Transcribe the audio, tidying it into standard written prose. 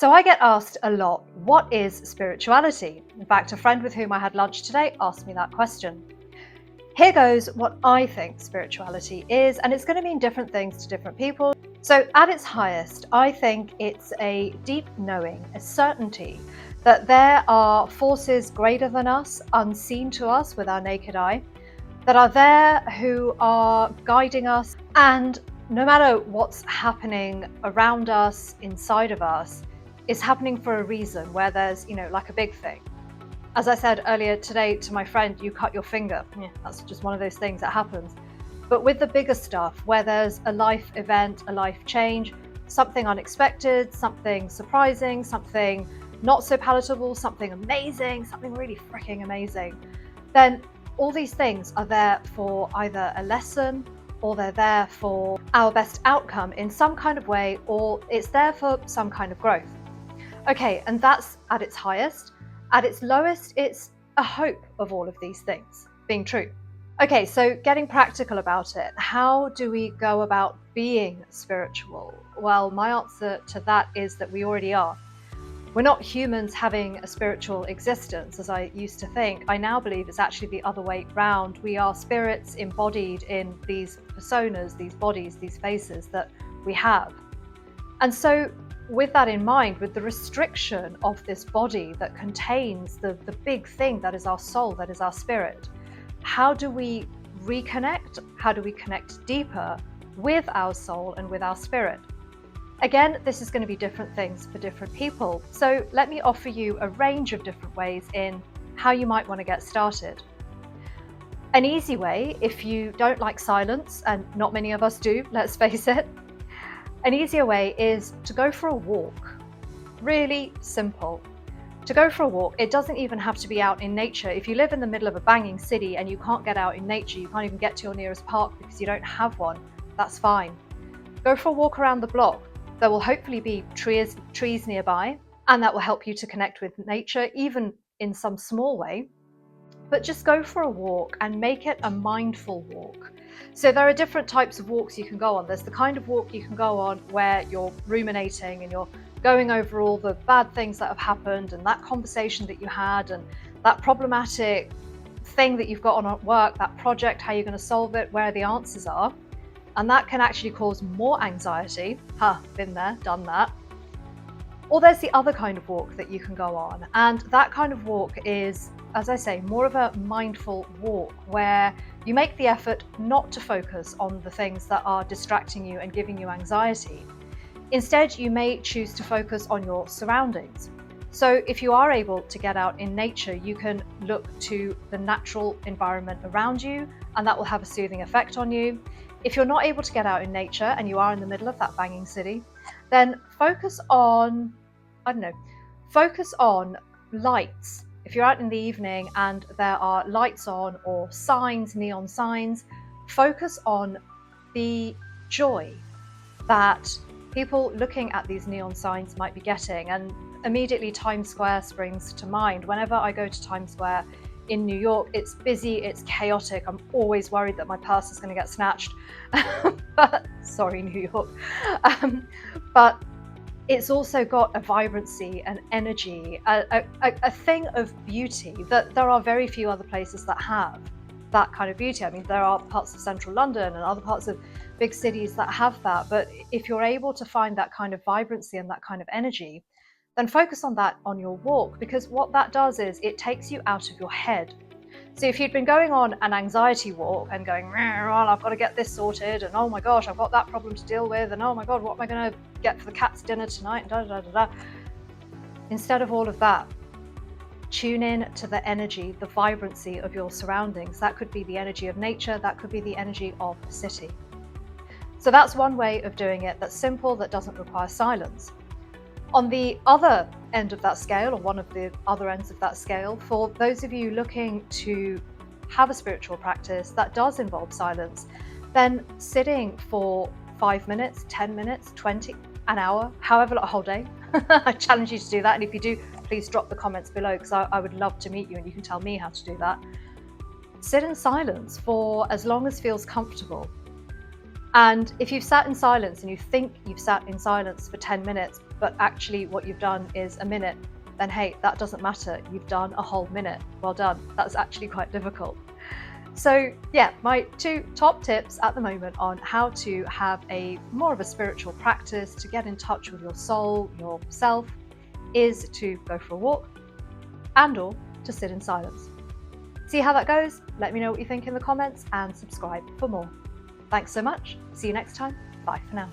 So I get asked a lot, what is spirituality? In fact, a friend with whom I had lunch today asked me that question. Here goes what I think spirituality is, and it's going to mean different things to different people. So at its highest, I think it's a deep knowing, a certainty that there are forces greater than us, unseen to us with our naked eye, that are there who are guiding us. And no matter what's happening around us, inside of us, is happening for a reason, where there's, like a big thing. As I said earlier today to my friend, you cut your finger. Yeah, that's just one of those things that happens. But with the bigger stuff, where there's a life event, a life change, something unexpected, something surprising, something not so palatable, something amazing, something really freaking amazing, then all these things are there for either a lesson, or they're there for our best outcome in some kind of way, or it's there for some kind of growth. Okay, and that's at its highest. At its lowest, it's a hope of all of these things being true. Okay, so getting practical about it, how do we go about being spiritual? Well, my answer to that is that we already are. We're not humans having a spiritual existence, as I used to think. I now believe it's actually the other way round. We are spirits embodied in these personas, these bodies, these faces that we have. And so with that in mind, with the restriction of this body that contains the big thing that is our soul, that is our spirit, how do we reconnect? How do we connect deeper with our soul and with our spirit? Again, this is going to be different things for different people. So let me offer you a range of different ways in how you might want to get started. An easy way, if you don't like silence, and not many of us do, let's face it, an easier way is to go for a walk. Really simple. To go for a walk, it doesn't even have to be out in nature. If you live in the middle of a banging city and you can't get out in nature, you can't even get to your nearest park because you don't have one, that's fine. Go for a walk around the block. There will hopefully be trees nearby, and that will help you to connect with nature, even in some small way. But just go for a walk and make it a mindful walk. So there are different types of walks you can go on. There's the kind of walk you can go on where you're ruminating and you're going over all the bad things that have happened and that conversation that you had and that problematic thing that you've got on at work, that project, how you're going to solve it, where the answers are. And that can actually cause more anxiety. Been there, done that. Or there's the other kind of walk that you can go on. And that kind of walk is, as I say, more of a mindful walk where you make the effort not to focus on the things that are distracting you and giving you anxiety. Instead, you may choose to focus on your surroundings. So if you are able to get out in nature, you can look to the natural environment around you, and that will have a soothing effect on you. If you're not able to get out in nature and you are in the middle of that banging city, then focus on lights. If you're out in the evening and there are lights on or signs, neon signs, focus on the joy that people looking at these neon signs might be getting. And immediately Times Square springs to mind. Whenever I go to Times Square in New York, it's busy, it's chaotic. I'm always worried that my purse is going to get snatched. Sorry, New York. But it's also got a vibrancy, an energy, a thing of beauty that there are very few other places that have that kind of beauty. I mean, there are parts of central London and other parts of big cities that have that. But if you're able to find that kind of vibrancy and that kind of energy, then focus on that on your walk, because what that does is it takes you out of your head. So if you'd been going on an anxiety walk and going, I've got to get this sorted, and oh my gosh, I've got that problem to deal with, and oh my God, what am I going to get for the cat's dinner tonight, and Instead of all of that, tune in to the energy, the vibrancy of your surroundings. That could be the energy of nature, that could be the energy of the city. So that's one way of doing it that's simple, that doesn't require silence. On the other end of that scale, or one of the other ends of that scale, for those of you looking to have a spiritual practice that does involve silence, then sitting for 5 minutes, 10 minutes, 20, an hour, however, a whole day. I challenge you to do that. And if you do, please drop the comments below, because I would love to meet you and you can tell me how to do that. Sit in silence for as long as feels comfortable. And if you've sat in silence and you think you've sat in silence for 10 minutes, but actually what you've done is a minute, then hey, that doesn't matter. You've done a whole minute. Well done. That's actually quite difficult. So yeah, my 2 top tips at the moment on how to have a more of a spiritual practice to get in touch with your soul, yourself, is to go for a walk and/or to sit in silence. See how that goes? Let me know what you think in the comments and subscribe for more. Thanks so much. See you next time. Bye for now.